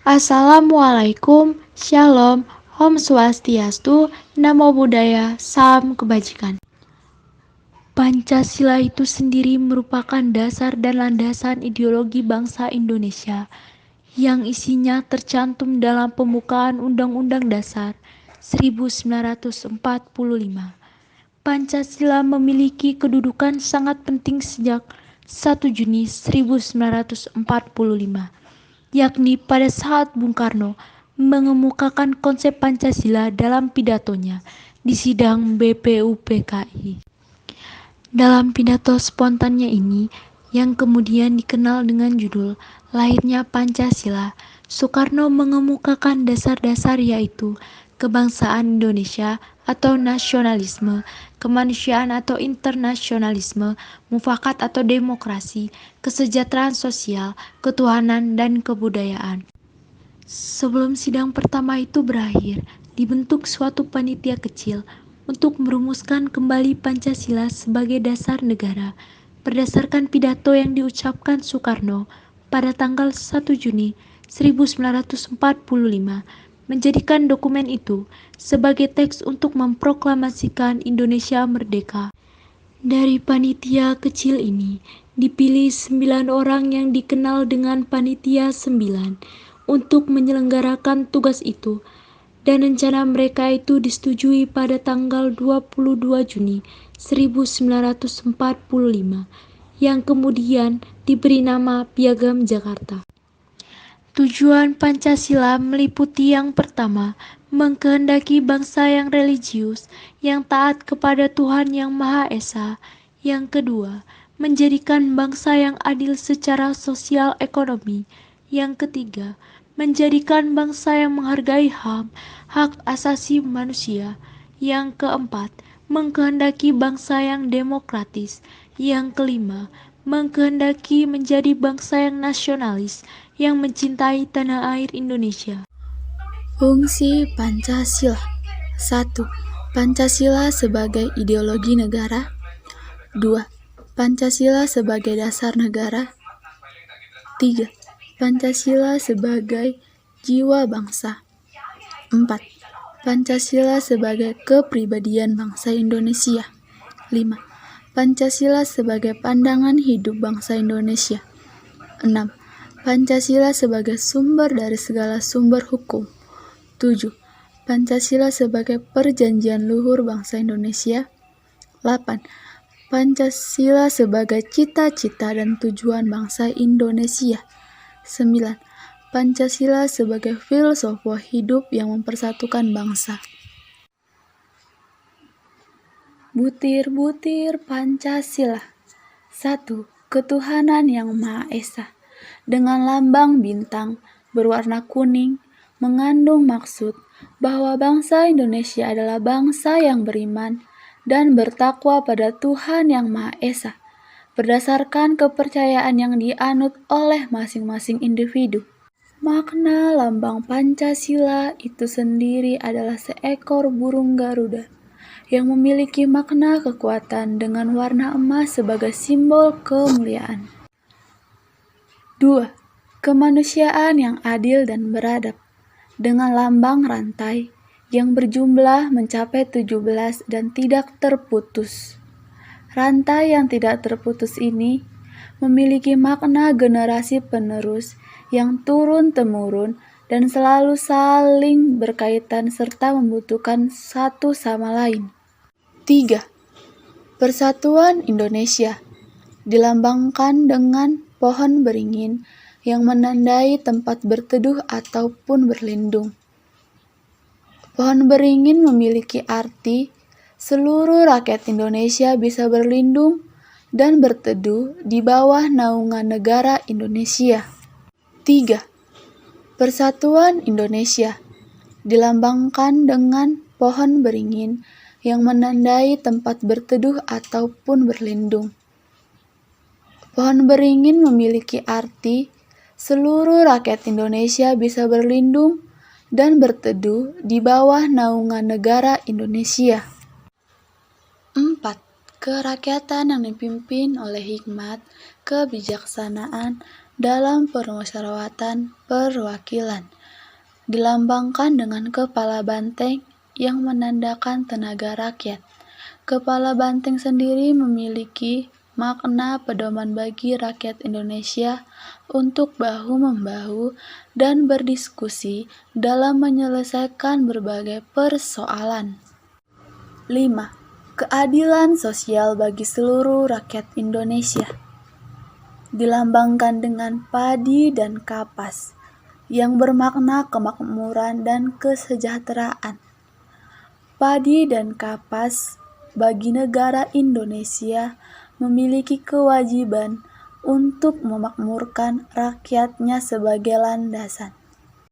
Assalamualaikum, Shalom, Om Swastiastu, Namo Buddhaya, Salam Kebajikan. Pancasila itu sendiri merupakan dasar dan landasan ideologi bangsa Indonesia yang isinya tercantum dalam pembukaan Undang-Undang Dasar 1945. Pancasila memiliki kedudukan sangat penting sejak 1 Juni 1945. Yakni pada saat Bung Karno mengemukakan konsep Pancasila dalam pidatonya di sidang BPUPKI. Dalam pidato spontannya ini, yang kemudian dikenal dengan judul Lahirnya Pancasila, Soekarno mengemukakan dasar-dasar yaitu kebangsaan Indonesia atau nasionalisme, kemanusiaan atau internasionalisme, mufakat atau demokrasi, kesejahteraan sosial, ketuhanan, dan kebudayaan. Sebelum sidang pertama itu berakhir, dibentuk suatu panitia kecil untuk merumuskan kembali Pancasila sebagai dasar negara berdasarkan pidato yang diucapkan Soekarno pada tanggal 1 Juni 1945, menjadikan dokumen itu sebagai teks untuk memproklamasikan Indonesia merdeka. Dari panitia kecil ini dipilih 9 orang yang dikenal dengan panitia 9 untuk menyelenggarakan tugas itu, dan rencana mereka itu disetujui pada tanggal 22 Juni 1945 yang kemudian diberi nama Piagam Jakarta. Tujuan Pancasila meliputi yang pertama, mengkehendaki bangsa yang religius, yang taat kepada Tuhan Yang Maha Esa. Yang kedua, menjadikan bangsa yang adil secara sosial ekonomi. Yang ketiga, menjadikan bangsa yang menghargai HAM, hak asasi manusia. Yang keempat, mengkehendaki bangsa yang demokratis. Yang kelima, mengkehendaki menjadi bangsa yang nasionalis, yang mencintai tanah air Indonesia. Fungsi Pancasila. 1. Pancasila sebagai ideologi negara. 2. Pancasila sebagai dasar negara. 3. Pancasila sebagai jiwa bangsa. 4. Pancasila sebagai kepribadian bangsa Indonesia. 5. Pancasila sebagai pandangan hidup bangsa Indonesia. 6. Pancasila sebagai sumber dari segala sumber hukum. 7. Pancasila sebagai perjanjian luhur bangsa Indonesia. 8. Pancasila sebagai cita-cita dan tujuan bangsa Indonesia. 9. Pancasila sebagai filsafat hidup yang mempersatukan bangsa. Butir-butir Pancasila. 1. Ketuhanan Yang Maha Esa. Dengan lambang bintang berwarna kuning, mengandung maksud bahwa bangsa Indonesia adalah bangsa yang beriman dan bertakwa pada Tuhan Yang Maha Esa, berdasarkan kepercayaan yang dianut oleh masing-masing individu. Makna lambang Pancasila itu sendiri adalah seekor burung Garuda yang memiliki makna kekuatan dengan warna emas sebagai simbol kemuliaan. 2. Kemanusiaan yang adil dan beradab, dengan lambang rantai yang berjumlah mencapai 17 dan tidak terputus. Rantai yang tidak terputus ini memiliki makna generasi penerus yang turun-temurun dan selalu saling berkaitan serta membutuhkan satu sama lain. 3. Persatuan Indonesia, dilambangkan dengan pohon beringin yang menandai tempat berteduh ataupun berlindung. Pohon beringin memiliki arti seluruh rakyat Indonesia bisa berlindung dan berteduh di bawah naungan negara Indonesia. 3. Persatuan Indonesia, dilambangkan dengan pohon beringin yang menandai tempat berteduh ataupun berlindung. Pohon beringin memiliki arti seluruh rakyat Indonesia bisa berlindung dan berteduh di bawah naungan negara Indonesia. 4. Kerakyatan yang dipimpin oleh hikmat, kebijaksanaan dalam permusyawaratan perwakilan dilambangkan dengan kepala banteng yang menandakan tenaga rakyat. Kepala banteng sendiri memiliki makna pedoman bagi rakyat Indonesia untuk bahu-membahu dan berdiskusi dalam menyelesaikan berbagai persoalan. 5. Keadilan sosial bagi seluruh rakyat Indonesia. Dilambangkan dengan padi dan kapas, yang bermakna kemakmuran dan kesejahteraan. Padi dan kapas bagi negara Indonesia memiliki kewajiban untuk memakmurkan rakyatnya sebagai landasan.